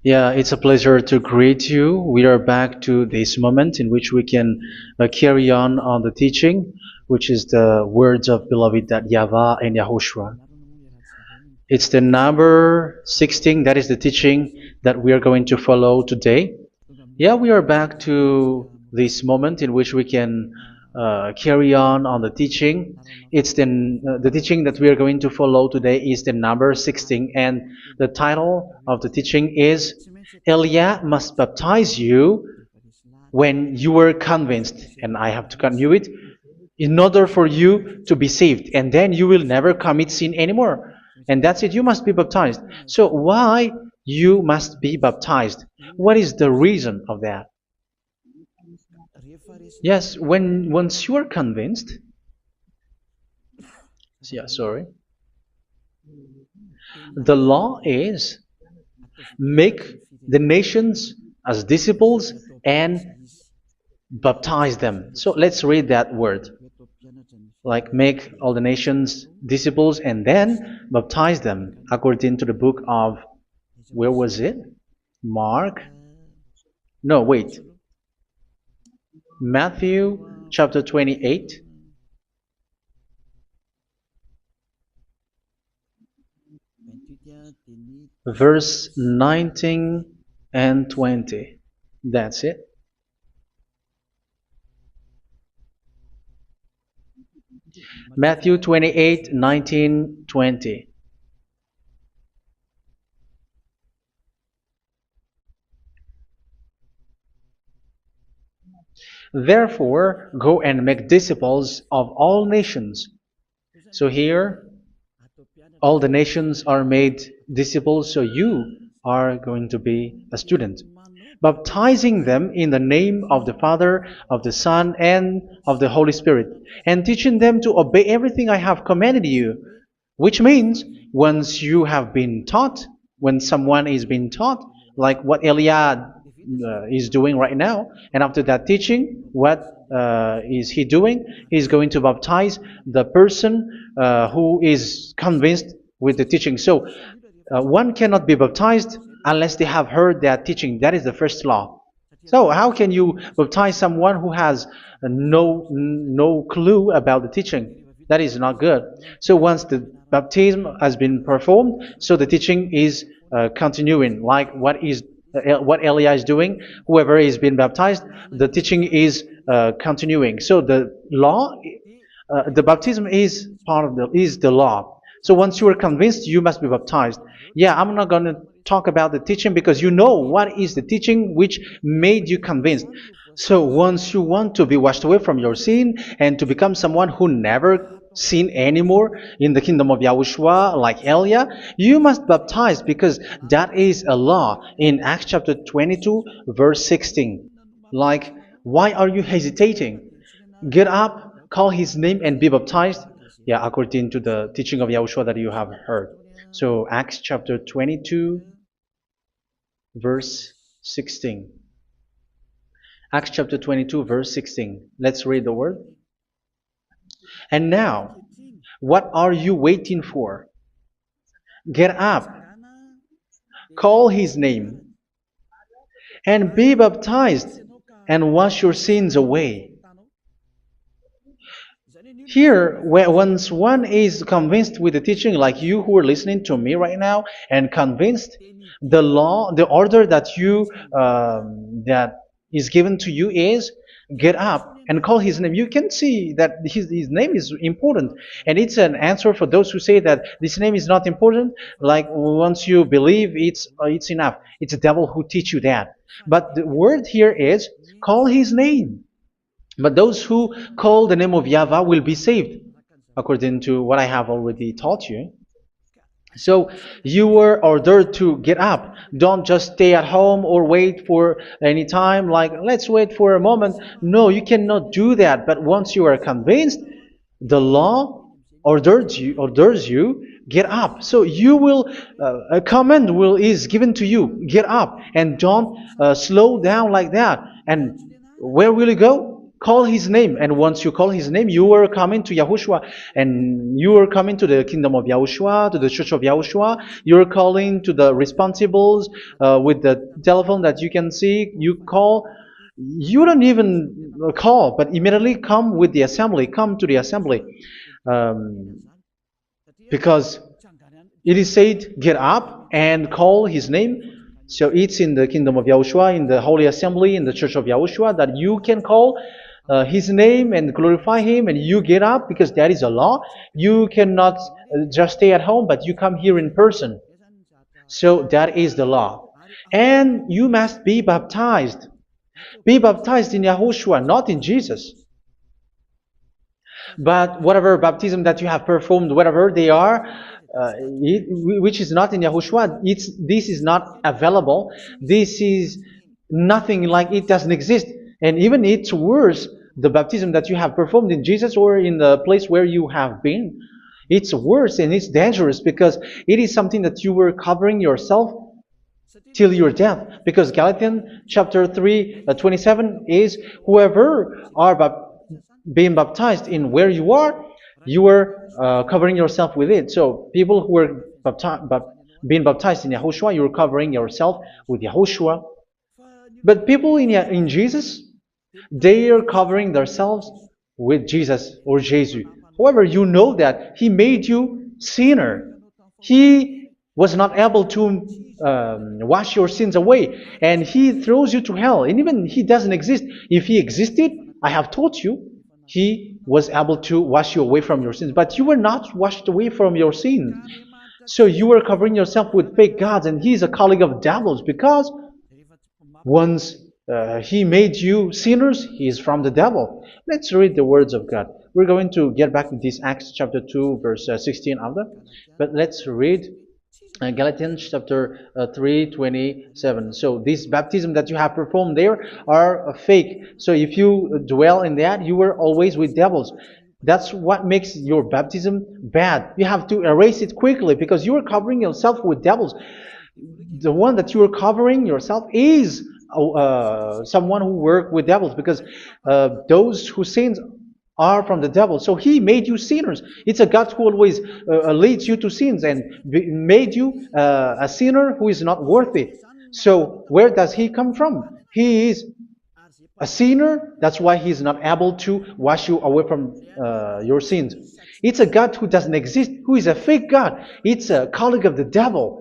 Yeah, it's a pleasure to greet you. We are back to this moment in which we can carry on the teaching, which is the words of beloved that YAHVAH and YAHOSHUA. It's the number 16, that is the teaching that we are going to follow today. Yeah, we are back to this moment in which we can carry on the teaching. It's the teaching that we are going to follow today is the number 16, and the title of the teaching is Elia must baptize you when you were convinced, and I have to continue it, in order for you to be saved, and then you will never commit sin anymore. And that's it, you must be baptized. So why you must be baptized? What is the reason of that? Yes, once you are convinced, yeah, sorry, the law is make the nations as disciples and baptize them. So let's read that word. Like make all the nations disciples and then baptize them according to the book of, where was it? Mark? No, wait. Matthew chapter 28. Verse 19 and 20. That's it. Matthew 28, 19, 20. Therefore, go and make disciples of all nations. So here, all the nations are made disciples, so you are going to be a student. Baptizing them in the name of the Father, of the Son, and of the Holy Spirit, and teaching them to obey everything I have commanded you. Which means, once you have been taught, when someone is being taught, like what Elia is doing right now, and after that teaching, what is he doing? He's going to baptize the person who is convinced with the teaching. So one cannot be baptized unless they have heard that teaching. That is the first law. So how can you baptize someone who has no clue about the teaching? That is not good. So once the baptism has been performed, so the teaching is continuing, like what Elia is doing. Whoever is being baptized, the teaching is continuing. So the law, the baptism is part of the law. So once you are convinced, you must be baptized. Yeah, I'm not going to talk about the teaching because you know what is the teaching which made you convinced. So once you want to be washed away from your sin and to become someone who never sin anymore in the kingdom of Yahushua, like Elia, you must baptize because that is a law in Acts chapter 22, verse 16. Like, why are you hesitating? Get up, call his name, and be baptized. Yeah, according to the teaching of Yahushua that you have heard. So Acts chapter 22, verse 16. Acts chapter 22, verse 16. Let's read the word. And now, what are you waiting for? Get up, call his name, and be baptized, and wash your sins away. Here, once one is convinced with the teaching, like you who are listening to me right now, and convinced, the law, the order that that is given to you is get up and call his name. You can see that his name is important, and it's an answer for those who say that this name is not important. Like once you believe, it's enough. It's the devil who teach you that. But the word here is call his name. But those who call the name of YAHVAH will be saved, according to what I have already taught you. So you were ordered to get up. Don't just stay at home or wait for any time, like let's wait for a moment. No, you cannot do that. But once you are convinced, the law orders you get up. So you will a command is given to you, get up, and don't slow down like that. And where will you go? call his name. And once you call his name, you are coming to Yahushua. And you are coming to the kingdom of Yahushua, to the church of Yahushua. You're calling to the responsibles with the telephone that you can see. You call. You don't even call, but immediately come with the assembly. Come to the assembly. Um, because it is said, get up and call his name. So it's in the kingdom of Yahushua, in the holy assembly, in the church of Yahushua, that you can call his name and glorify him, and you get up, because that is a law. You cannot just stay at home, but you come here in person. So that is the law. And you must be baptized. Be baptized in Yahushua, not in Jesus. But whatever baptism that you have performed, whatever they are, which is not in Yahushua, this is not available. This is nothing, like it doesn't exist. And even it's worse, the baptism that you have performed in Jesus or in the place where you have been. It's worse and it's dangerous, because it is something that you were covering yourself till your death. Because Galatians chapter 3, 27 is, whoever are being baptized in where you are covering yourself with it. So people who are being baptized in Yahushua, you're covering yourself with Yahushua. But people in Jesus, they are covering themselves with Jesus or Jesus. However, you know that he made you sinner. He was not able to wash your sins away, and he throws you to hell. And even he doesn't exist. If he existed, I have taught you, he was able to wash you away from your sins. But you were not washed away from your sins. So you were covering yourself with fake gods, and he's a colleague of devils, because once he made you sinners, he is from the devil. Let's read the words of God. We're going to get back to this Acts chapter 2, verse 16 after. But let's read Galatians chapter 3:27. So this baptism that you have performed there are fake. So if you dwell in that, you were always with devils. That's what makes your baptism bad. You have to erase it quickly, because you are covering yourself with devils. The one that you are covering yourself is someone who works with devils, because those who sin are from the devil. So he made you sinners. It's a God who always leads you to sins, and made you a sinner who is not worthy. So where does he come from? He is a sinner. That's why he is not able to wash you away from your sins. It's a God who doesn't exist, who is a fake God. It's a colleague of the devil.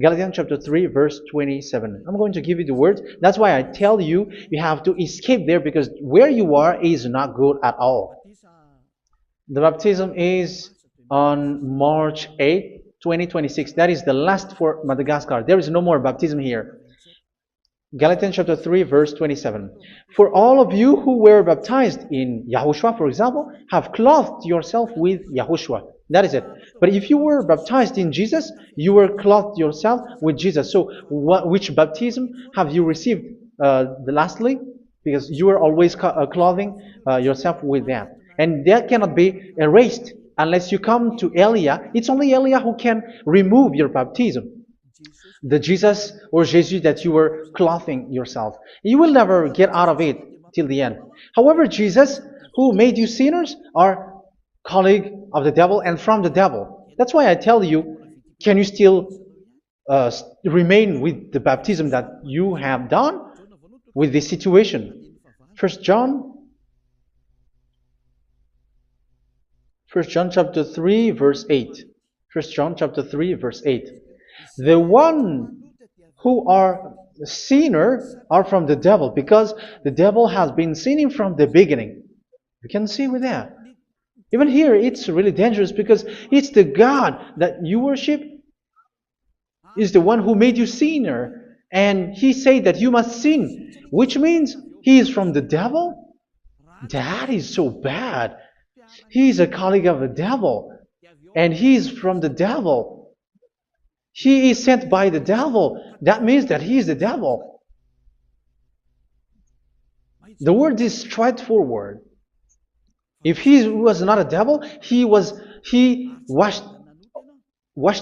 Galatians chapter 3, verse 27. I'm going to give you the words. That's why I tell you, you have to escape there, because where you are is not good at all. The baptism is on March 8, 2026. That is the last for Madagascar. There is no more baptism here. Galatians chapter 3, verse 27. For all of you who were baptized in Yahushua, for example, have clothed yourself with Yahushua. That is it. But if you were baptized in Jesus, you were clothed yourself with Jesus. So which baptism have you received lastly? Because you are always clothing yourself with that. And that cannot be erased unless you come to Elia. It's only Elia who can remove your baptism. The Jesus or Jesus that you were clothing yourself. You will never get out of it till the end. However, Jesus, who made you sinners, are colleague of the devil and from the devil. That's why I tell you, can you still remain with the baptism that you have done with this situation? First John chapter 3, verse 8. First John chapter 3, verse 8. The one who are sinner are from the devil, because the devil has been sinning from the beginning. You can see with that. Even here, it's really dangerous, because it's the God that you worship is the one who made you sinner, and he said that you must sin, which means he is from the devil. That is so bad. He is a colleague of the devil, and he is from the devil. He is sent by the devil. That means that he is the devil. The word is straightforward. If he was not a devil, he washed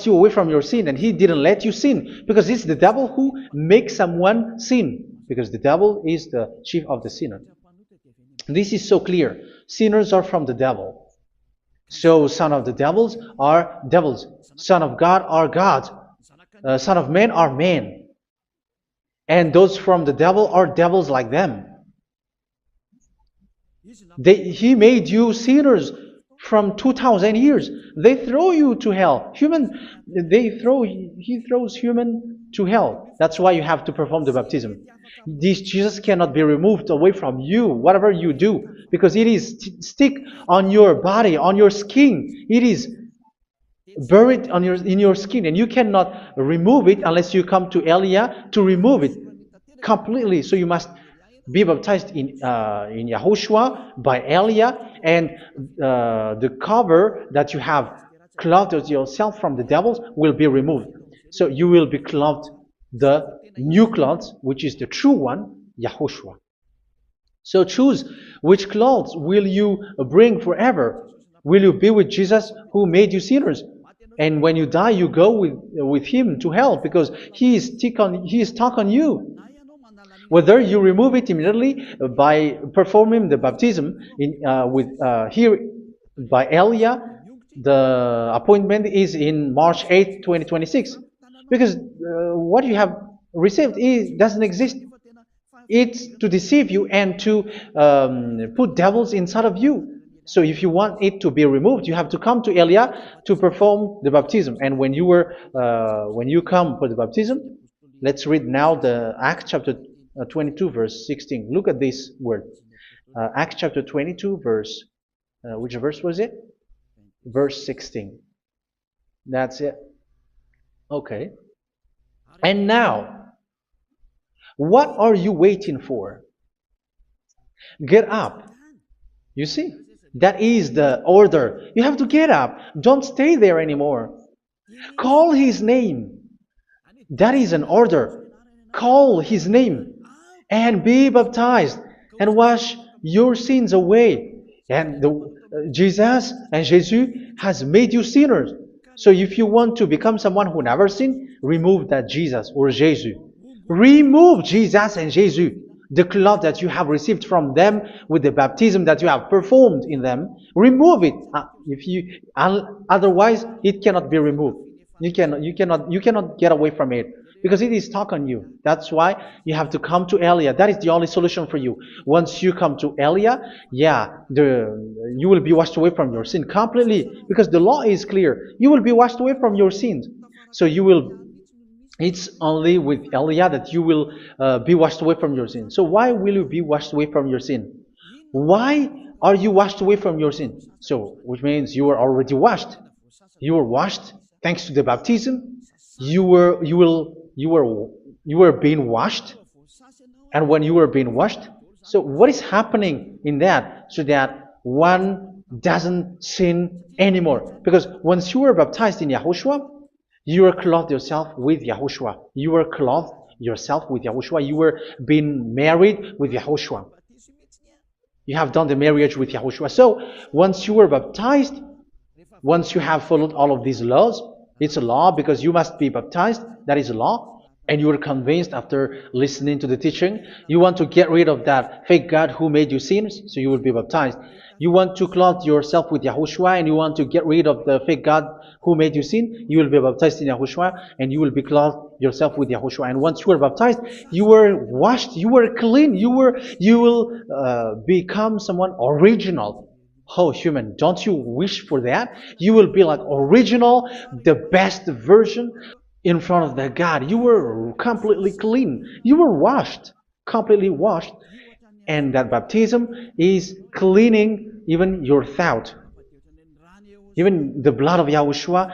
you away from your sin, and he didn't let you sin, because it's the devil who makes someone sin, because the devil is the chief of the sinner. This is so clear. Sinners are from the devil. So son of the devils are devils. Son of God are gods. Son of men are men. And those from the devil are devils like them. He made you sinners from 2,000 years. They throw you to hell. He throws human to hell. That's why you have to perform the baptism. This Jesus cannot be removed away from you, whatever you do, because it is stick on your body, on your skin. It is buried in your skin, and you cannot remove it unless you come to Elia to remove it completely. So you must be baptized in YAHOSHUA by Elia, and the cover that you have clothed yourself from the devils will be removed. So you will be clothed the new clothes, which is the true one, YAHOSHUA. So choose which clothes will you bring forever. Will you be with Jesus who made you sinners? And when you die, you go with him to hell because he is stuck on you. Whether you remove it immediately by performing the baptism here by Elia, the appointment is in March 8, 2026. Because what you have received doesn't exist. It's to deceive you and to put devils inside of you. So if you want it to be removed, you have to come to Elia to perform the baptism. And when you come for the baptism, let's read now the Acts chapter 22 verse 16. Look at this word. Acts chapter 22 verse, which verse was it? Verse 16. That's it. Okay. And now, what are you waiting for? Get up. You see, that is the order. You have to get up. Don't stay there anymore. Call his name. That is an order. Call his name and be baptized and wash your sins away. And Jesus has made you sinners. So if you want to become someone who never sinned, remove that Jesus or Jesus. Remove Jesus and Jesus, the cloth that you have received from them with the baptism that you have performed in them. Remove it. Otherwise, it cannot be removed. You cannot get away from it because it is stuck on you. That's why you have to come to Elia. That is the only solution for you. Once you come to Elia, you will be washed away from your sin completely because the law is clear. You will be washed away from your sins. So it's only with Elia that you will be washed away from your sin. So why will you be washed away from your sin? Why are you washed away from your sin? So, which means you are already washed. You were washed thanks to the baptism. You were being washed, and when you were being washed, so what is happening in that? So that one doesn't sin anymore. Because once you were baptized in YAHOSHUA, you were clothed yourself with YAHOSHUA. You were clothed yourself with YAHOSHUA. You were being married with YAHOSHUA. You have done the marriage with YAHOSHUA. So once you were baptized, once you have followed all of these laws, it's a law because you must be baptized. That is a law. And you are convinced after listening to the teaching, you want to get rid of that fake God who made you sinners, so you will be baptized. You want to clothe yourself with YAHOSHUA and you want to get rid of the fake God who made you sin, you will be baptized in YAHOSHUA and you will be clothed yourself with YAHOSHUA. And once you are baptized, you were washed, you were clean, you will become someone original. Oh, human, don't you wish for that? You will be like original, the best version in front of that God. You were completely clean. You were washed, completely washed. And that baptism is cleaning even your thought. Even the blood of YAHOSHUA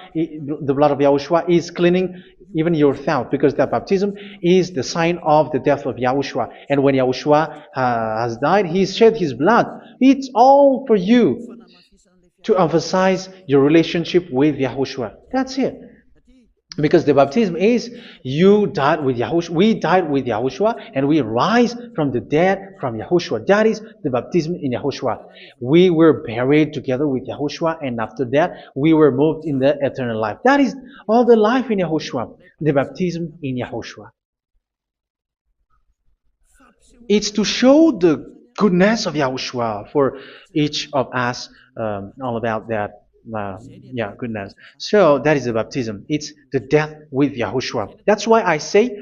is cleaning even your thought, because that baptism is the sign of the death of YAHOSHUA. And when YAHOSHUA has died, he shed his blood. It's all for you to emphasize your relationship with YAHOSHUA. That's it. Because the baptism is you died with YAHOSHUA, we died with YAHOSHUA, and we rise from the dead from YAHOSHUA. That is the baptism in YAHOSHUA. We were buried together with YAHOSHUA, and after that we were moved in the eternal life. That is all the life in YAHOSHUA, the baptism in YAHOSHUA. It's to show the goodness of Yahushua for each of us, all about that. Yeah, goodness. So that is the baptism. It's the death with Yahushua. That's why I say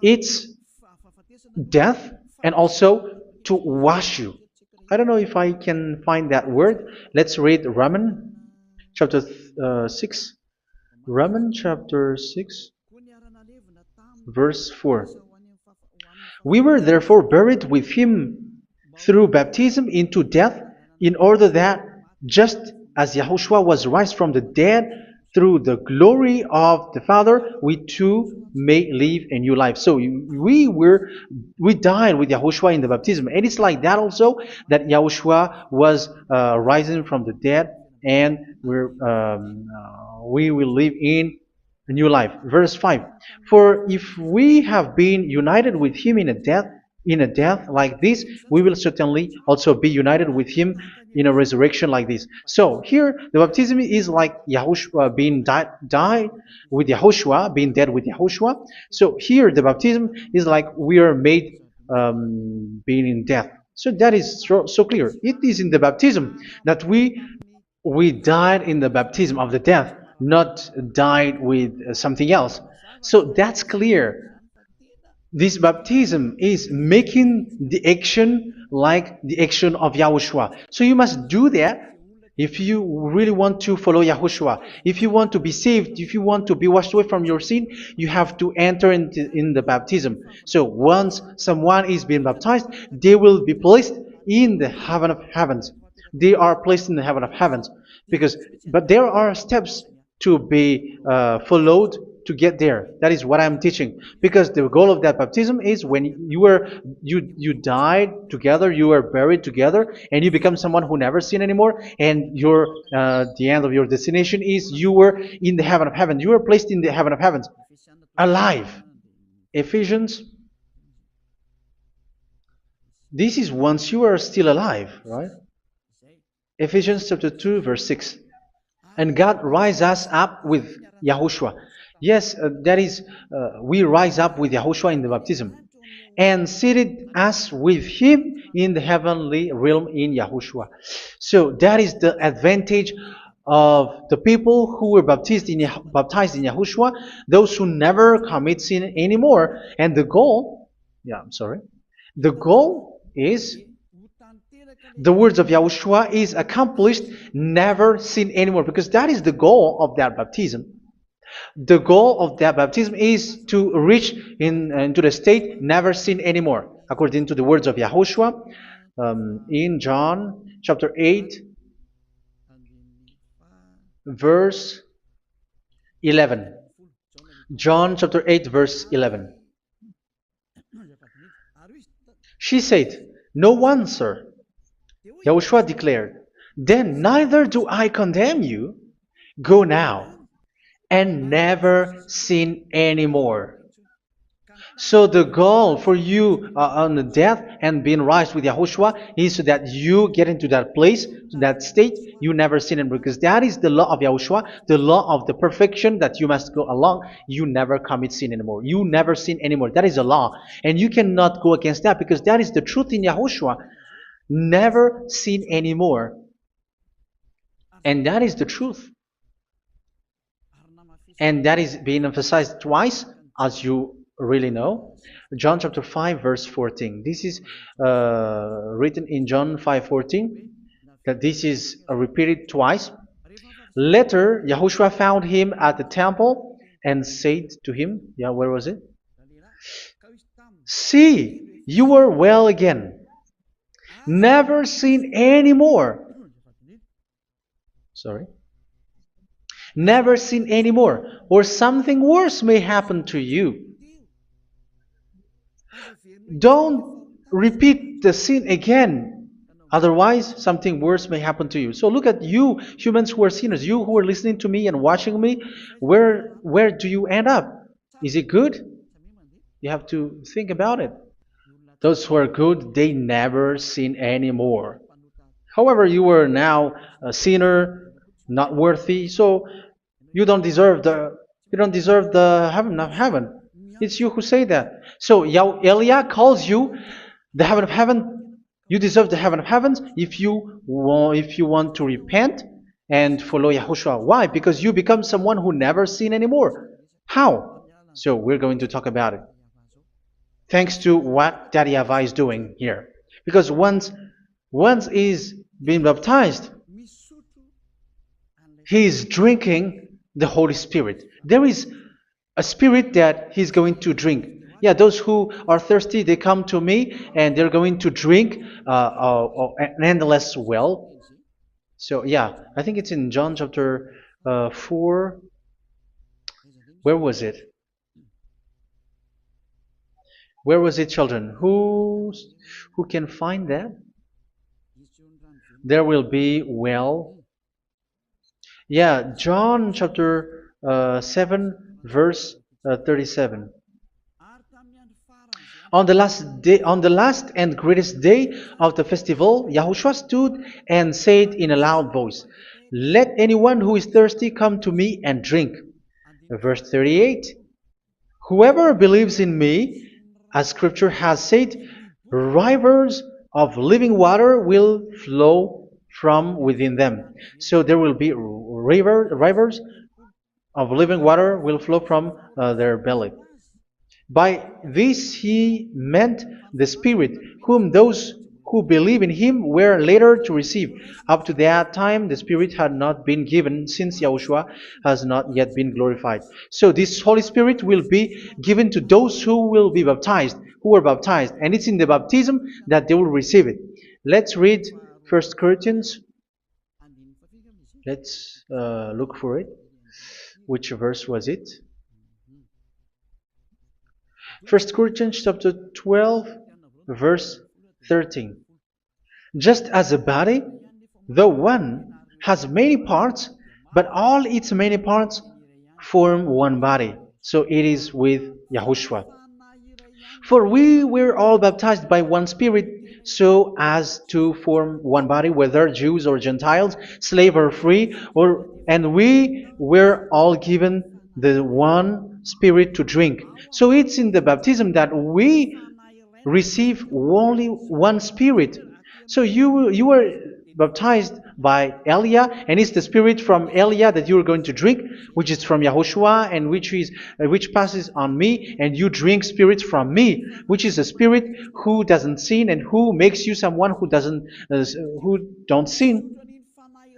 it's death and also to wash you. I don't know if I can find that word. Let's read Romans chapter 6. Romans chapter 6, verse 4. We were therefore buried with him through baptism into death, in order that, just as Yahushua was raised from the dead through the glory of the Father, we too may live a new life. So we died with Yahushua in the baptism, and it's like that also that Yahushua was rising from the dead, and we will live in a new life. Verse 5. For if we have been united with him in a death like this, we will certainly also be united with him in a resurrection like this. So here the baptism is like Yahushua being died with Yahushua, being dead with Yahushua. So here the baptism is like we are made being in death. So that is so clear. It is in the baptism that we died in the baptism of the death, not died with something else. So that's clear. This baptism is making the action like the action of Yahushua. So you must do that if you really want to follow Yahushua. If you want to be saved, if you want to be washed away from your sin, you have to enter in the baptism. So once someone is being baptized, they will be placed in the heaven of heavens. They are placed in the heaven of heavens, but there are steps to be followed to get there. That is what I'm teaching, because the goal of that baptism is when you died together, you were buried together, and you become someone who never sin anymore, and the end of your destination is you were in the heaven of heaven. You were placed in the heaven of heavens, alive. Ephesians. This is once you are still alive, right? Ephesians chapter 2, verse 6. And God rise us up with Yahushua. Yes, that is, we rise up with Yahushua in the baptism. And seated us with him in the heavenly realm in Yahushua. So that is the advantage of the people who were baptized in Yahushua, those who never commit sin anymore. And the goal, the goal is the words of Yahushua is accomplished, never sin anymore, because that is the goal of that baptism. The goal of that baptism is to reach into the state never sin anymore, according to the words of Yahushua in John chapter 8, verse 11. John chapter 8, verse 11. She said, "No one, sir." Yahushua declared, "Then neither do I condemn you. Go now and never sin anymore." So the goal for you on the death and being raised with Yahushua is so that you get into that place, to that state, you never sin anymore. Because that is the law of Yahushua, the law of the perfection that you must go along. You never commit sin anymore. You never sin anymore. That is a law. And you cannot go against that, because that is the truth in Yahushua. Never sin anymore. And that is the truth. And that is being emphasized twice, as you really know. John chapter 5, verse 14. This is written in John 5:14, that this is repeated twice. Later, Yahushua found him at the temple and said to him, where was it? "See, you are well again. Never sin anymore." Never sin anymore, or something worse may happen to you. Don't repeat the sin again. Otherwise, something worse may happen to you. So look at you, humans who are sinners, you who are listening to me and watching me. Where do you end up? Is it good? You have to think about it. Those who are good, they never sin anymore. However, you are now a sinner, not worthy, so you don't deserve the heaven of heaven. It's you who say that. So Eliah calls you the heaven of heaven You deserve the heaven of heavens if you want to repent and follow Yahushua. Why? Because you become someone who never sin anymore. How? So we're going to talk about it. Thanks to what Daddy YAHVAH is doing here. Because once he's been baptized, he is drinking the Holy Spirit. There is a spirit that he's going to drink. Yeah, those who are thirsty, they come to me and they're going to drink an endless well. So yeah, I think it's in John chapter 4. Where was it? Where was it, children? Who can find that? There will be well. Yeah, John chapter 7, verse 37. On the last and greatest day of the festival, Yahushua stood and said in a loud voice, "Let anyone who is thirsty come to me and drink." Verse 38, "Whoever believes in me, as scripture has said, rivers of living water will flow from within them." So there will be rivers of living water will flow from their belly. By this he meant the Spirit, whom those who believe in him were later to receive. Up to that time, the Spirit had not been given, since Yahushua has not yet been glorified. So this Holy Spirit will be given to those who will be baptized, who are baptized, and it's in the baptism that they will receive it. Let's read 1 Corinthians. Let's look for it. Which verse was it? 1 Corinthians chapter 12, verse 13. Just as a body, though one, has many parts, but all its many parts form one body. So it is with Yahushua. For we were all baptized by one Spirit, so as to form one body, whether Jews or Gentiles, slave or free, and we were all given the one Spirit to drink. So it's in the baptism that we receive only one Spirit. So you were baptized by Elia, and it's the Spirit from Elia that you are going to drink, which is from Yahushua, and which passes on me, and you drink Spirit from me, which is a Spirit who doesn't sin and who makes you someone who don't sin.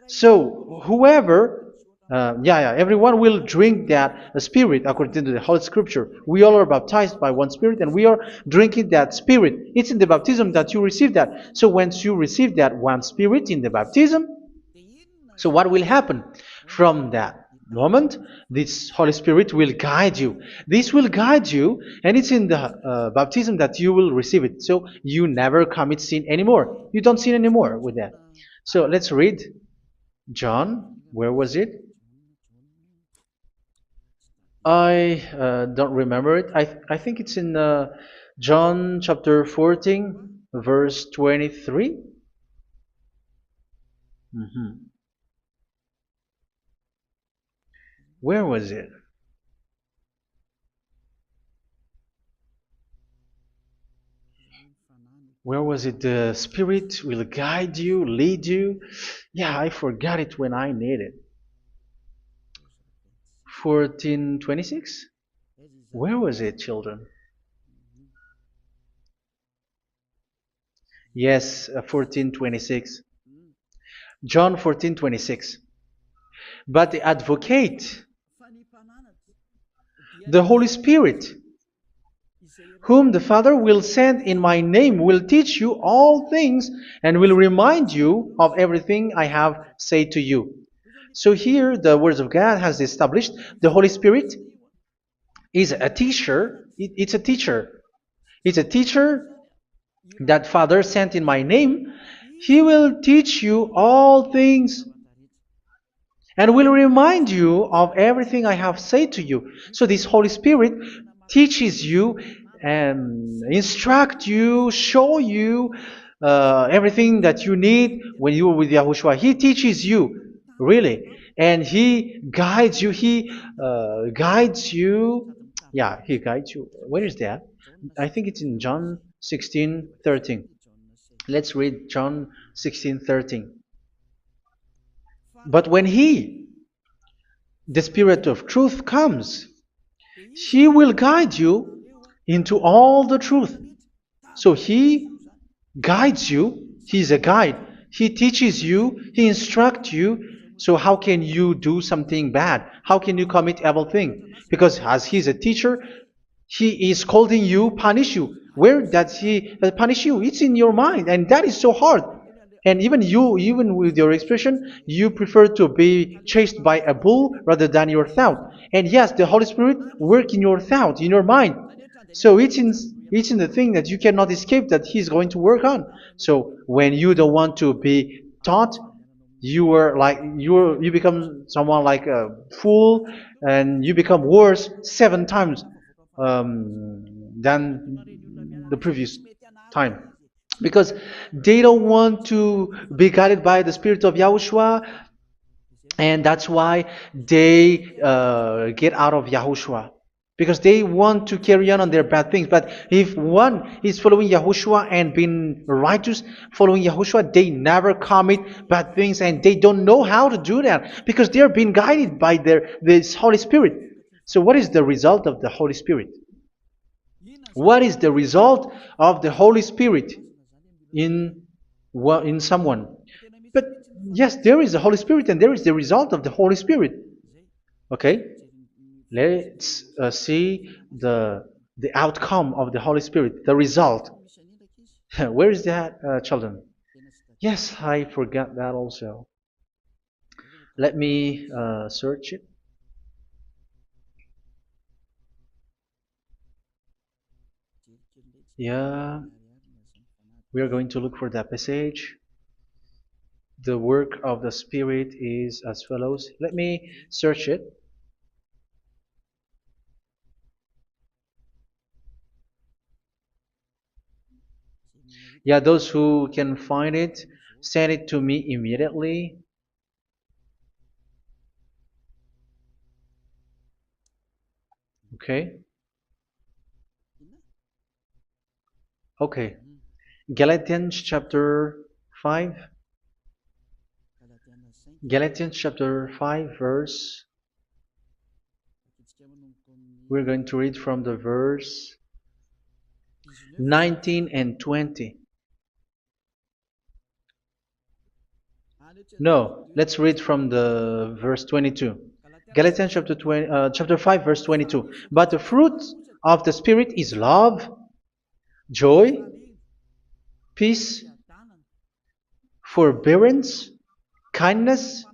So whoever everyone will drink that Spirit according to the Holy Scripture. We all are baptized by one Spirit, and we are drinking that Spirit. It's in the baptism that you receive that. So once you receive that one Spirit in the baptism, so what will happen? From that moment, this Holy Spirit will guide you. This will guide you, and it's in the baptism that you will receive it. So you never commit sin anymore. You don't sin anymore with that. So let's read John. Where was it? I don't remember it. I think it's in John chapter 14, verse 23. Where was it? Where was it? The Spirit will guide you, lead you. Yeah, I forgot it when I need it. 14:26? Where was it, children? Yes, 14:26. John 14:26. But the advocate, the Holy Spirit, whom the Father will send in my name, will teach you all things and will remind you of everything I have said to you. So here the words of God has established the Holy Spirit is a teacher. It's a teacher. It's a teacher that Father sent in my name. He will teach you all things and will remind you of everything I have said to you. So this Holy Spirit teaches you and instruct you, show you everything that you need when you are with Yahushua. He teaches you, really. And He guides you. He guides you. Yeah, He guides you. Where is that? I think it's in John 16:13. Let's read John 16:13. But when He, the Spirit of truth, comes, He will guide you into all the truth. So He guides you. He's a guide. He teaches you. He instructs you. So how can you do something bad? How can you commit evil thing? Because as He's a teacher, He is scolding you, punish you. Where does He punish you? It's in your mind, and that is so hard. And even you, even with your expression, you prefer to be chased by a bull rather than your thought. And yes, the Holy Spirit work in your thought, in your mind. So it's in the thing that you cannot escape that He's going to work on. So when you don't want to be taught, you become someone like a fool, and you become worse 7 times than the previous time, because they don't want to be guided by the Spirit of Yahushua, and that's why they get out of Yahushua, because they want to carry on their bad things. But if one is following Yahushua and being righteous, following Yahushua, they never commit bad things, and they don't know how to do that because they are being guided by this Holy Spirit. So what is the result of the Holy Spirit? What is the result of the Holy Spirit in someone? But yes, there is the Holy Spirit, and there is the result of the Holy Spirit. Okay, let's see the outcome of the Holy Spirit, the result. Where is that, children? Yes, I forgot that also. Let me search it. Yeah, we are going to look for that passage. The work of the Spirit is as follows. Let me search it. Yeah, those who can find it, send it to me immediately. Okay. Okay. Galatians chapter 5. Galatians chapter 5 verse. We're going to read from the verse 19 and 20. No, let's read from the verse 22. Galatians chapter 5 verse 22. But the fruit of the Spirit is love, joy, peace, forbearance, kindness,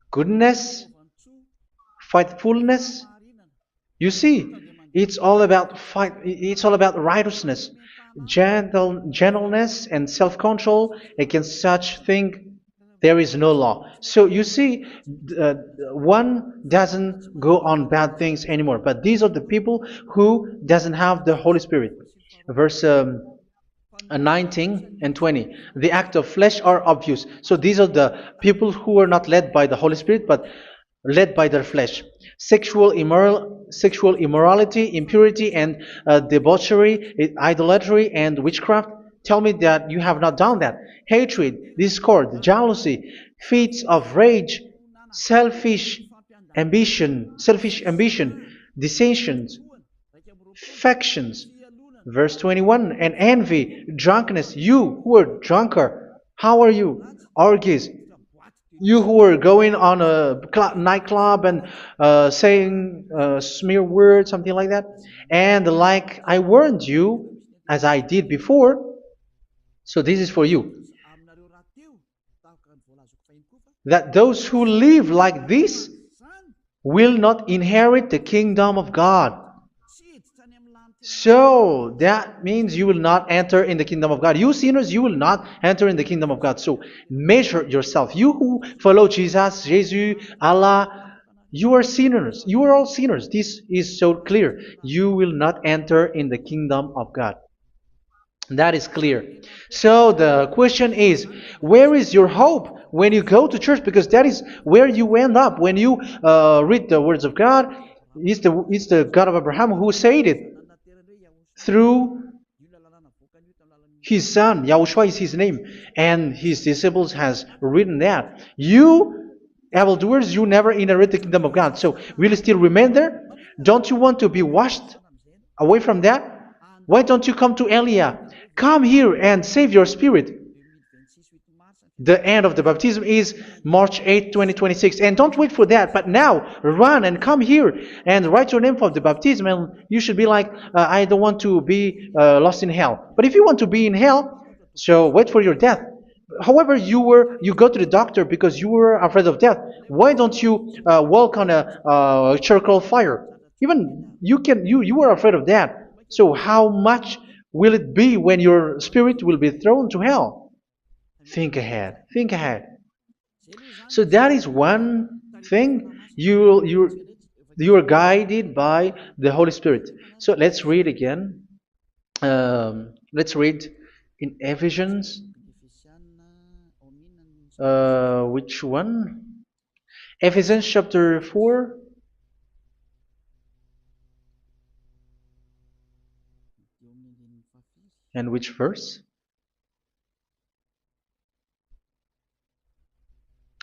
goodness, faithfulness. You see, it's all about fight. It's all about righteousness, gentleness, and self-control. Against such thing, there is no law. So you see, uh, one doesn't go on bad things anymore. But these are the people who doesn't have the Holy Spirit. Verse 19 and 20. The act of flesh are obvious. So these are the people who are not led by the Holy Spirit, but led by their flesh. Sexual immorality, impurity, and debauchery, idolatry, and witchcraft. Tell me that you have not done that. Hatred, discord, jealousy, fits of rage, selfish ambition, dissensions, factions. Verse 21, and envy, drunkenness. You who are drunkard, how are you? Orgies. You who are going on a nightclub and saying smear words, something like that. And like I warned you, as I did before, so this is for you, that those who live like this will not inherit the kingdom of God. So that means you will not enter in the kingdom of God. You sinners, you will not enter in the kingdom of God. So measure yourself. You who follow Jesus, Allah, you are sinners. You are all sinners. This is so clear. You will not enter in the kingdom of God. That is clear. So the question is, where is your hope when you go to church? Because that is where you end up when you read the words of God. It's the God of Abraham who said it through His son, Yahushua is his name, and his disciples has written that. You, evildoers, you never inherit the kingdom of God. So, will you still remain there? Don't you want to be washed away from that? Why don't you come to Elia? Come here and save your spirit. The end of the baptism is March 8th, 2026. And don't wait for that, but now run and come here and write your name for the baptism. And you should be like, I don't want to be lost in hell. But if you want to be in hell, so wait for your death. However, you go to the doctor because you were afraid of death. Why don't you walk on a charcoal fire? Even you were afraid of that. So how much will it be when your spirit will be thrown to hell? Think ahead. Think ahead. So that is one thing. You are guided by the Holy Spirit. So let's read again. Let's read in Ephesians. Which one? Ephesians chapter 4. And which verse?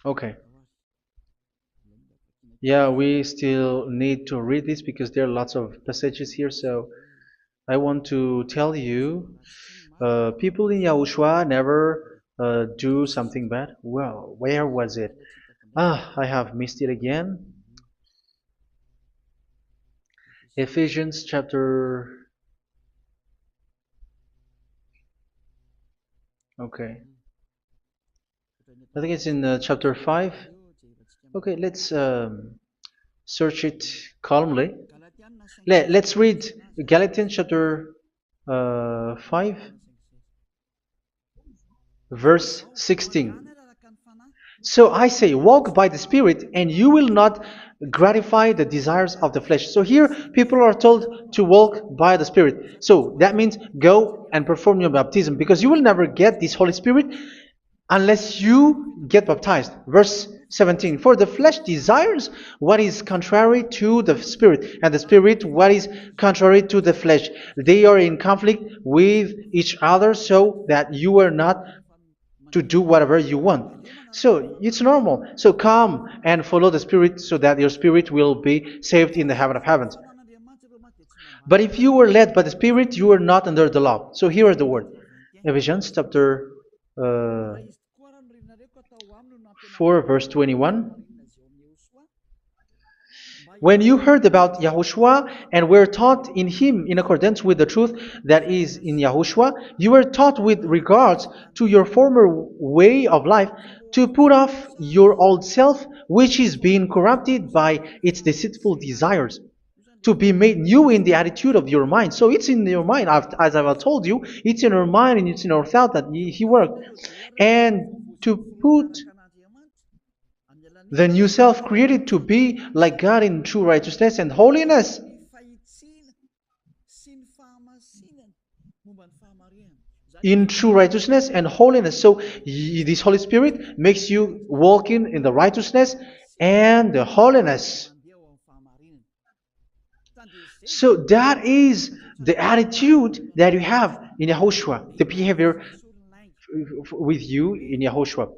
Okay. Yeah, we still need to read this because there are lots of passages here. So I want to tell you, people in Yahushua never do something bad. Well, where was it? I have missed it again. Ephesians chapter. Okay. I think it's in chapter 5. Okay, let's search it calmly. Let's read Galatians chapter 5, verse 16. So I say, walk by the Spirit, and you will not gratify the desires of the flesh. So here, people are told to walk by the Spirit. So that means go and perform your baptism, because you will never get this Holy Spirit unless you get baptized. Verse 17. For the flesh desires what is contrary to the Spirit, and the Spirit what is contrary to the flesh. They are in conflict with each other, so that you are not to do whatever you want. So it's normal. So come and follow the Spirit so that your spirit will be saved in the heaven of heavens. But if you were led by the Spirit, you are not under the law. So here is the word. Ephesians chapter 4 verse 21. When you heard about Yahushua and were taught in him in accordance with the truth that is in Yahushua, you were taught with regards to your former way of life to put off your old self, which is being corrupted by its deceitful desires, to be made new in the attitude of your mind. So it's in your mind, as I've told you, it's in your mind and it's in your thought that he worked. And to put the new self created to be like God in true righteousness and holiness. In true righteousness and holiness. So this Holy Spirit makes you walk in the righteousness and the holiness. So that is the attitude that you have in Yahushua, the behavior with you in Yahushua.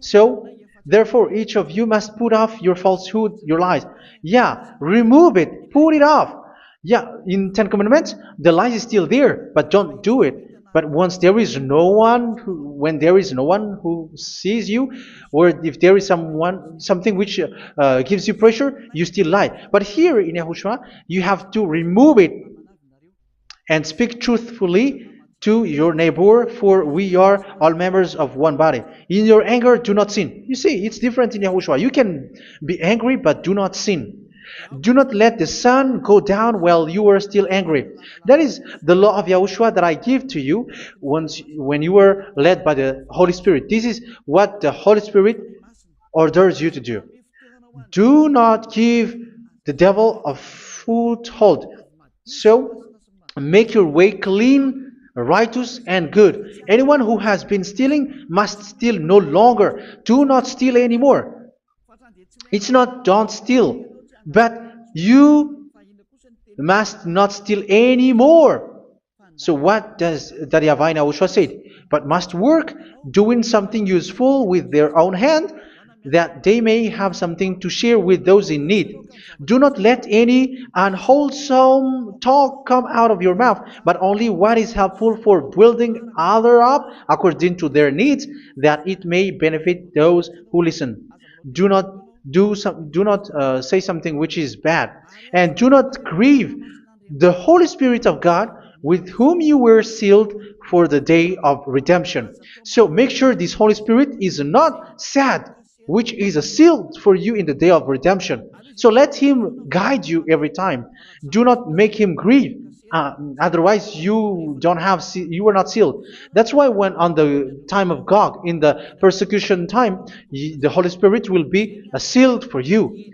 So therefore, each of you must put off your falsehood, your lies. Yeah, remove it, put it off. Yeah, in Ten Commandments, the lies is still there, but don't do it. But once there is no one, when there is no one who sees you, or if there is something which gives you pressure, you still lie. But here in Yahushua, you have to remove it and speak truthfully to your neighbor, for we are all members of one body. In your anger, do not sin. You see, it's different in Yahushua. You can be angry, but do not sin. Do not let the sun go down while you are still angry. That is the law of Yahushua that I give to you when you were led by the Holy Spirit. This is what the Holy Spirit orders you to do. Do not give the devil a foothold. So, make your way clean, righteous, and good. Anyone who has been stealing must steal no longer. Do not steal anymore. It's not don't steal, but you must not steal anymore. So what does Daddy Avai Yahushua said? But must work doing something useful with their own hand, that they may have something to share with those in need. Do not let any unwholesome talk come out of your mouth, but only what is helpful for building other up according to their needs, that it may benefit those who listen. Do not do not say something which is bad, and do not grieve the Holy Spirit of God, with whom you were sealed for the day of redemption. So make sure this Holy Spirit is not sad, which is a seal for you in the day of redemption. So let Him guide you every time. Do not make Him grieve. Otherwise, you don't have you are not sealed. That's why when on the time of God, in the persecution time, the Holy Spirit will be sealed for you.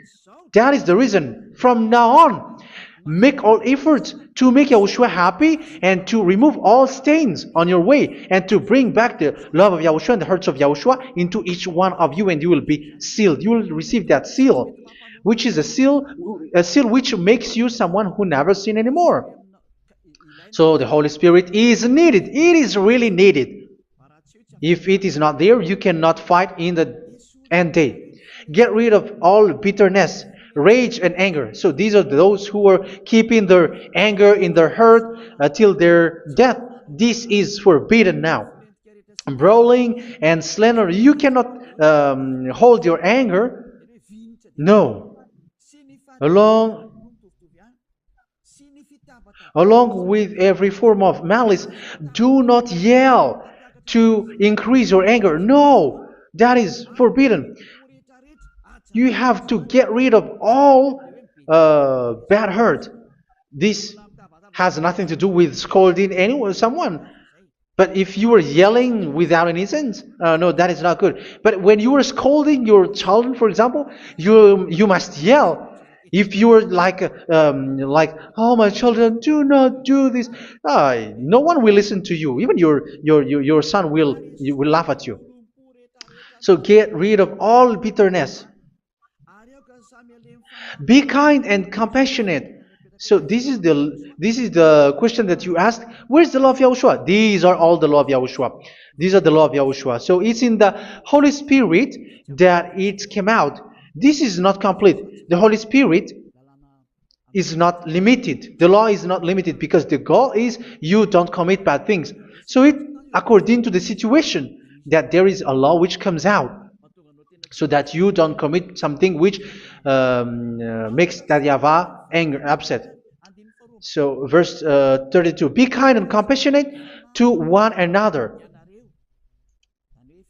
That is the reason. From now on, make all efforts to make Yahushua happy and to remove all stains on your way and to bring back the love of Yahushua and the hearts of Yahushua into each one of you, and you will be sealed. You will receive that seal, which is a seal which makes you someone who never sin anymore. So the Holy Spirit is needed. It is really needed. If it is not there, you cannot fight in the end day. Get rid of all bitterness, rage, and anger. So these are those who are keeping their anger in their heart till their death. This is forbidden now. Brawling and slander. You cannot hold your anger. No. Along Along with every form of malice, do not yell to increase your anger. No, that is forbidden. You have to get rid of all bad hurt. This has nothing to do with scolding anyone, someone. But if you are yelling without any sense, no, that is not good. But when you are scolding your children, for example, you must yell. If you are like, oh my children, do not do this, no one will listen to you. Even your son will laugh at you. So get rid of all bitterness. Be kind and compassionate. So this is the question that you asked. Where's the law of Yahushua? These are all the law of Yahushua. These are the law of Yahushua. So it's in the Holy Spirit that it came out. This is not complete. The Holy Spirit is not limited. The law is not limited because the goal is you don't commit bad things. So it according to the situation that there is a law which comes out, so that you don't commit something which makes that YAHVAH anger, upset. So verse 32, be kind and compassionate to one another.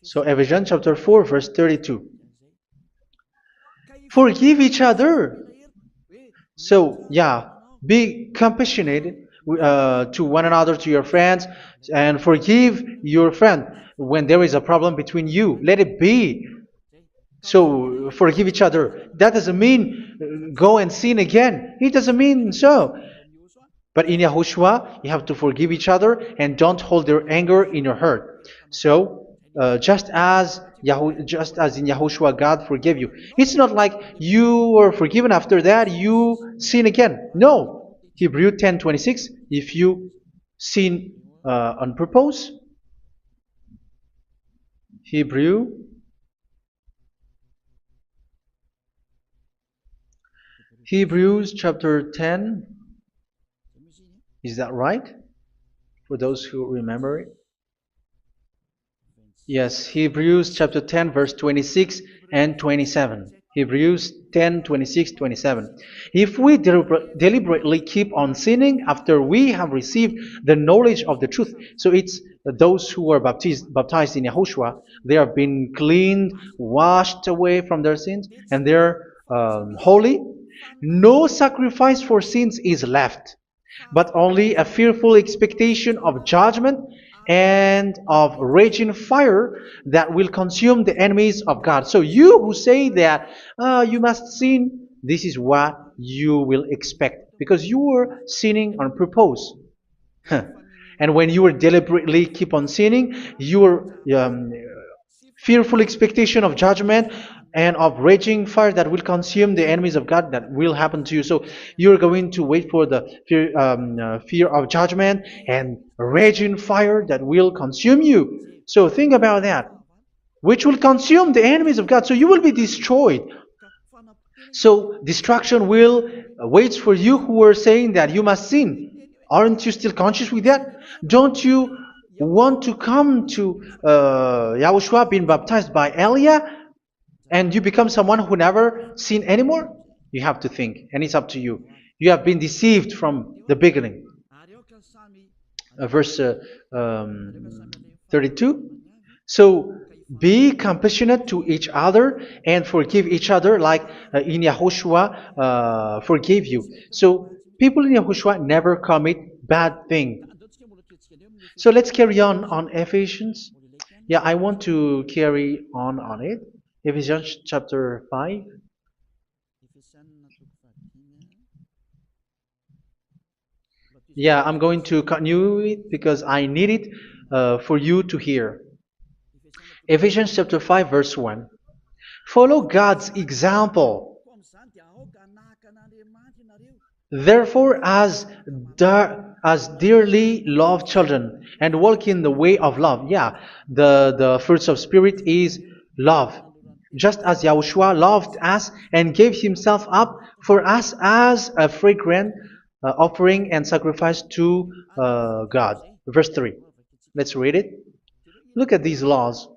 So Ephesians chapter 4 verse 32. Forgive each other. So yeah, be compassionate to one another, to your friends, and forgive your friend when there is a problem between you. Let it be. So forgive each other. That doesn't mean go and sin again. It doesn't mean so. But in Yahushua, you have to forgive each other and don't hold your anger in your heart. So just as in Yahushua, God forgave you. It's not like you were forgiven after that you sin again. No. Hebrew 10:26. If you sin on purpose, Hebrews chapter 10. Is that right? For those who remember it. Yes, Hebrews chapter 10 verse 26 and 27. Hebrews 10, 26, 27. If we deliberately keep on sinning after we have received the knowledge of the truth, so it's those who are baptized in Yahushua, they have been cleaned, washed away from their sins, and they're holy. No sacrifice for sins is left, but only a fearful expectation of judgment and of raging fire that will consume the enemies of God. So you who say that you must sin, this is what you will expect, because you were sinning on purpose. And when you deliberately keep on sinning, your fearful expectation of judgment and of raging fire that will consume the enemies of God that will happen to you. So you're going to wait for the fear of judgment and raging fire that will consume you. So think about that, which will consume the enemies of God. So you will be destroyed. So destruction will wait for you who are saying that you must sin. Aren't you still conscious with that? Don't you want to come to Yahushua being baptized by Elia and you become someone who never sin anymore? You have to think, and it's up to you. You have been deceived from the beginning. Verse 32. So be compassionate to each other and forgive each other like in Yahushua forgave you. So people in Yahushua never commit bad thing. So let's carry on Ephesians. Yeah, I want to carry on it. Ephesians chapter 5. Yeah, I'm going to continue it because I need it for you to hear. Ephesians chapter 5 verse 1. Follow God's example. Therefore, as dearly loved children, and walk in the way of love. Yeah, the fruits of spirit is love. Just as Yahushua loved us and gave himself up for us as a fragrant offering and sacrifice to God. Verse 3. Let's read it. Look at these laws.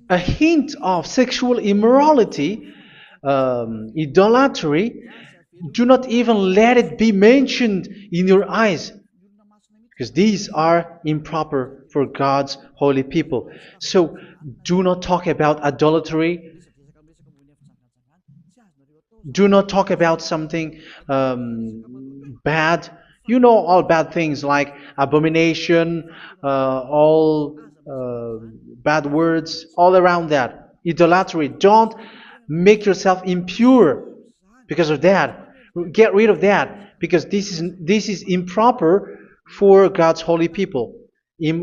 A hint of sexual immorality, idolatry, do not even let it be mentioned in your eyes, because these are improper for God's holy people. So do not talk about idolatry. Do not talk about something bad. You know all bad things like abomination, all bad words, all around that. Idolatry. Don't make yourself impure because of that. Get rid of that because this is improper for God's holy people.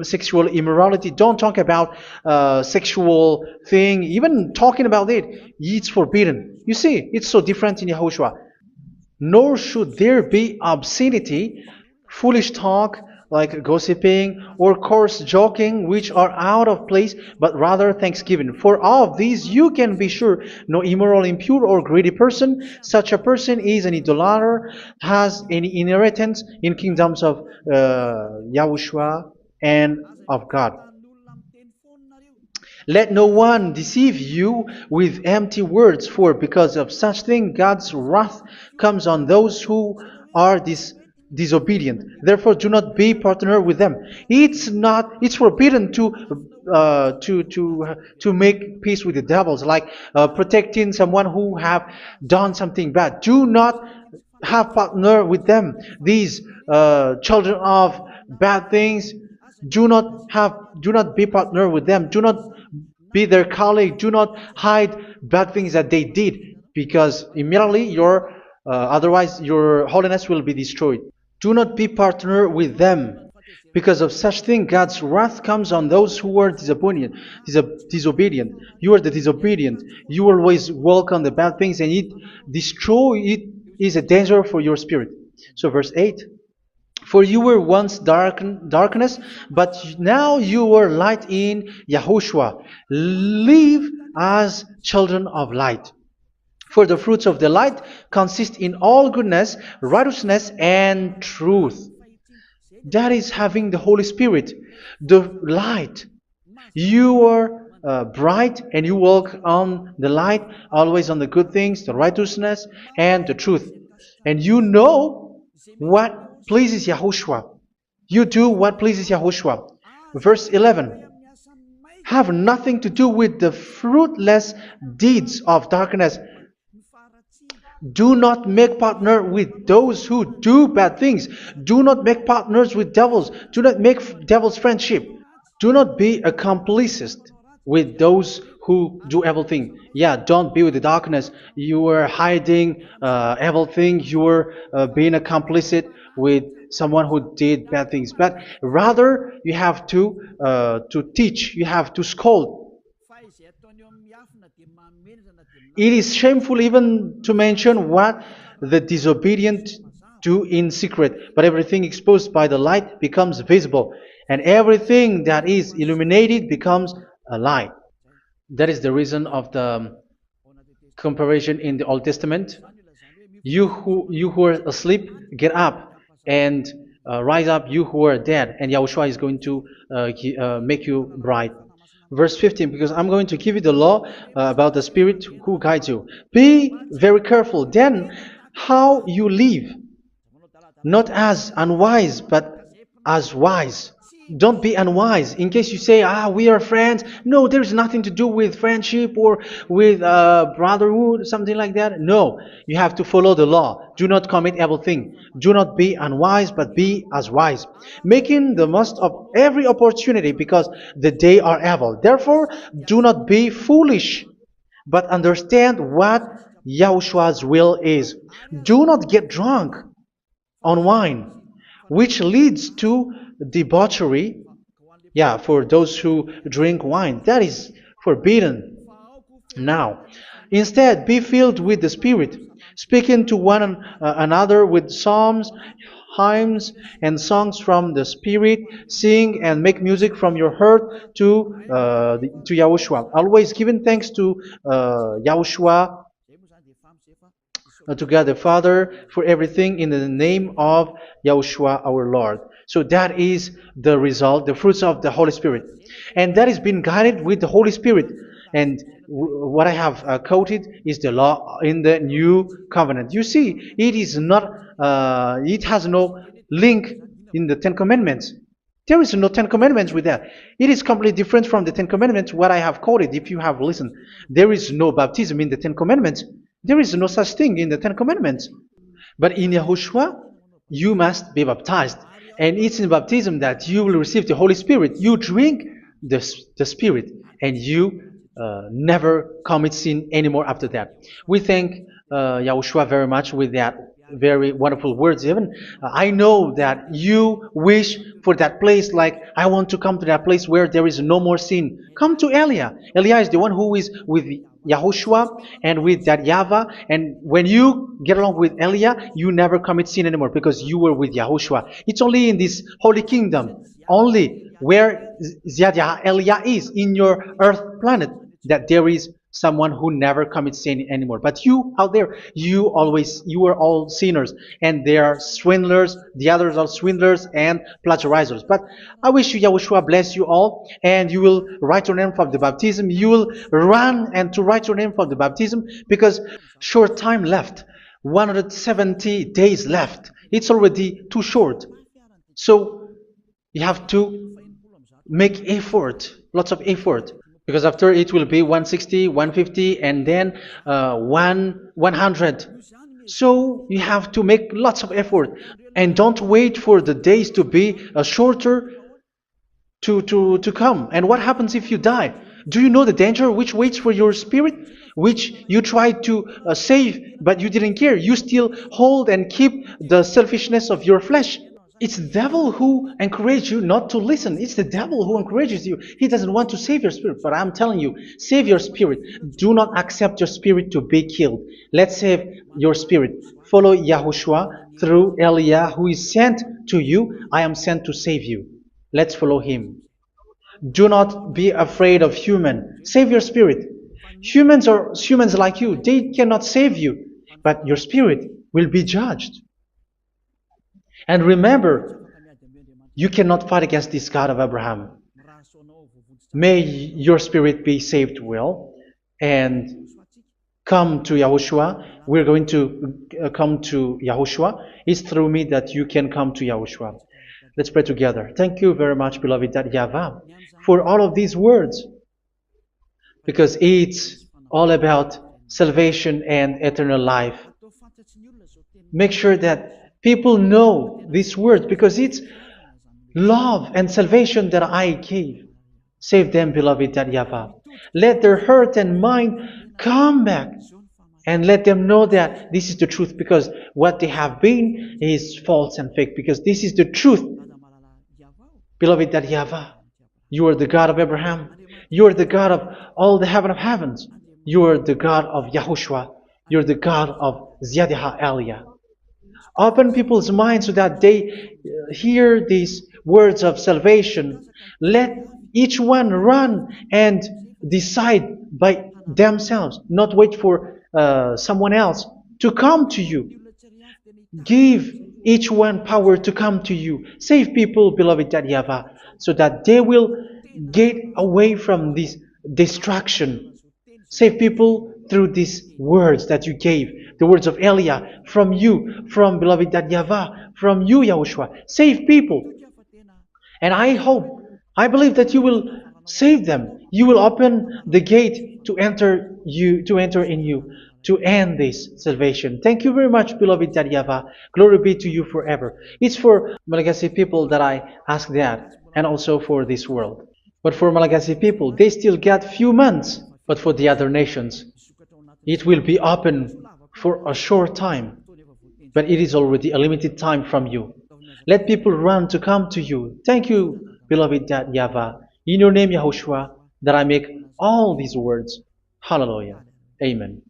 Sexual immorality. Don't talk about sexual thing. Even talking about it's forbidden. You see, it's so different in Yahushua. Nor should there be obscenity, foolish talk like gossiping or coarse joking, which are out of place, but rather thanksgiving. For of these you can be sure: no immoral, impure, or greedy person, such a person is an idolater, has any inheritance in kingdoms of Yahushua and of God. Let no one deceive you with empty words, for because of such thing God's wrath comes on those who are disobedient. Therefore, do not be partner with them. It's forbidden to make peace with the devils, like protecting someone who have done something bad. Do not have partner with them. These children of bad things. Do not be partner with them. Do not be their colleague. Do not hide bad things that they did, because immediately otherwise your holiness will be destroyed. Do not be partner with them. Because of such thing, God's wrath comes on those who are disobedient. Disobedient. You are the disobedient. You always walk on the bad things, and it is a danger for your spirit. So verse 8. For you were once darkness, but now you are light in Yahushua. Live as children of light. For the fruits of the light consist in all goodness, righteousness, and truth. That is having the Holy Spirit, the light. You are bright and you walk on the light, always on the good things, the righteousness, and the truth. And you know what pleases Yahushua. You do what pleases Yahushua. Verse 11. Have nothing to do with the fruitless deeds of darkness. Do not make partner with those who do bad things. Do not make partners with devils. Do not make devils friendship. Do not be accomplices with those who do evil things. Yeah, don't be with the darkness. You are hiding evil things. You are being complicit with someone who did bad things. But rather, you have to teach. You have to scold. It is shameful even to mention what the disobedient do in secret, but everything exposed by the light becomes visible, and everything that is illuminated becomes a light. That is the reason of the comparison in the Old Testament. You who are asleep, get up and rise up, you who are dead, and Yahushua is going to make you bright. Verse 15, because I'm going to give you the law about the Spirit who guides you. Be very careful then how you live, not as unwise, but as wise. Don't be unwise. In case you say, we are friends. No, there's nothing to do with friendship or with brotherhood, something like that. No, you have to follow the law. Do not commit evil thing. Do not be unwise, but be as wise, making the most of every opportunity, because the day are evil. Therefore, do not be foolish, but understand what Yahushua's will is. Do not get drunk on wine, which leads to debauchery. Yeah, for those who drink wine, that is forbidden now. Instead, be filled with the Spirit, speaking to one another with psalms, hymns, and songs from the Spirit. Sing and make music from your heart to Yahushua, always giving thanks to Yahushua, to God the Father, for everything in the name of Yahushua our Lord. So that is the result, the fruits of the Holy Spirit. And that is being guided with the Holy Spirit. And what I have quoted is the law in the new covenant. You see, it is not, it has no link in the Ten Commandments. There is no Ten Commandments with that. It is completely different from the Ten Commandments, what I have quoted, if you have listened. There is no baptism in the Ten Commandments. There is no such thing in the Ten Commandments. But in Yahushua, you must be baptized. And it's in baptism that you will receive the Holy Spirit. You drink the Spirit, and you never commit sin anymore after that. We thank Yahushua very much with that very wonderful words. Even I know that you wish for that place, like, I want to come to that place where there is no more sin. Come to Elia. Elia is the one who is with Yahushua and with that YAHVAH, and when you get along with Elia, you never commit sin anymore because you were with Yahushua. It's only in this holy kingdom, only where Elia is, in your earth planet, that there is someone who never commits sin anymore. But you out there, you are all sinners, and they are swindlers. The others are swindlers and plagiarizers. But I wish you, Yahushua, bless you all, and you will write your name for the baptism. You will run and to write your name for the baptism, because short time left, 170 days left. It's already too short. So you have to make effort, lots of effort. Because after it will be 160, 150, and then 100. So you have to make lots of effort. And don't wait for the days to be shorter to come. And what happens if you die? Do you know the danger which waits for your spirit? Which you tried to save, but you didn't care. You still hold and keep the selfishness of your flesh. It's the devil who encourages you not to listen. It's the devil who encourages you. He doesn't want to save your spirit. But I'm telling you, save your spirit. Do not accept your spirit to be killed. Let's save your spirit. Follow Yahushua through Elia, who is sent to you. I am sent to save you. Let's follow him. Do not be afraid of human. Save your spirit. Humans are humans like you. They cannot save you. But your spirit will be judged. And remember, you cannot fight against this God of Abraham. May your spirit be saved well and come to Yahushua. We're going to come to Yahushua. It's through me that you can come to Yahushua. Let's pray together. Thank you very much, beloved YAHVAH, for all of these words, because it's all about salvation and eternal life. Make sure that people know these words, because it's love and salvation that I gave. Save them, beloved YAHVAH. Let their heart and mind come back, and let them know that this is the truth, because what they have been is false and fake, because this is the truth. Beloved YAHVAH, you are the God of Abraham. You are the God of all the heaven of heavens. You are the God of YAHOSHUA. You're the God of Ziyadiha Aliyah. Open people's minds so that they hear these words of salvation. Let each one run and decide by themselves, not wait for someone else to come to you. Give each one power to come to you. Save people, beloved YAHVAH, so that they will get away from this distraction. Save people through these words that you gave, the words of Elia, from you, from beloved YAHVAH, from you, Yahushua. Save people. And I believe that you will save them. You will open the gate to enter in you, to end this salvation. Thank you very much, beloved YAHVAH. Glory be to you forever. It's for Malagasy people that I ask that, and also for this world. But for Malagasy people, they still get few months. But for the other nations, it will be open for a short time. But it is already a limited time from you. Let people run to come to you. Thank you, beloved YAHVAH. In your name, Yahushua, that I make all these words. Hallelujah. Amen.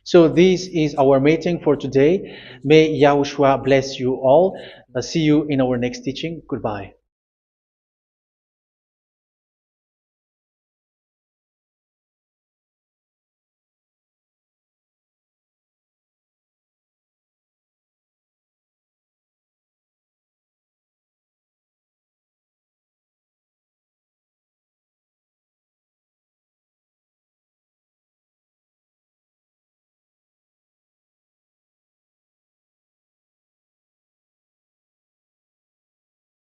So this is our meeting for today. May Yahushua bless you all. See you in our next teaching. Goodbye.